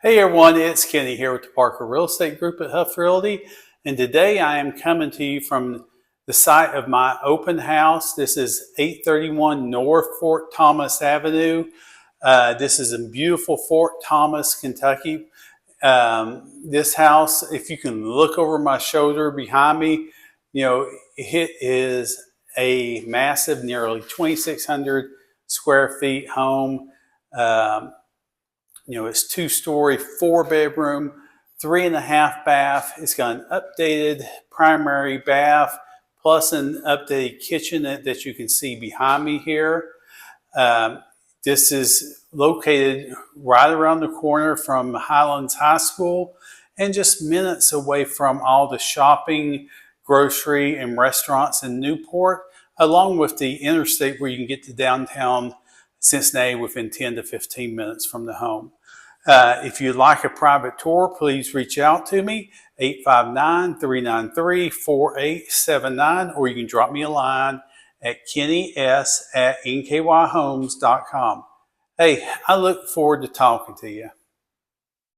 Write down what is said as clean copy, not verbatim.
Hey everyone, it's Kenny here with the Parker Real Estate Group at Huff Realty, and today I am coming to you from the site of my open house. This is 831 North Fort Thomas Avenue. This is in beautiful Fort Thomas, Kentucky. This house, if you can look over my shoulder behind me, it is a massive, nearly 2,600 square feet home. It's 2-story, 4-bedroom, 3.5 bath. It's got an updated primary bath, plus an updated kitchen that you can see behind me here. This is located right around the corner from Highlands High School and just minutes away from all the shopping, grocery, and restaurants in Newport, along with the interstate where you can get to downtown Cincinnati within 10 to 15 minutes from the home. If you'd like a private tour, please reach out to me, 859-393-4879, or you can drop me a line at kennys@nkyhomes.com. Hey, I look forward to talking to you.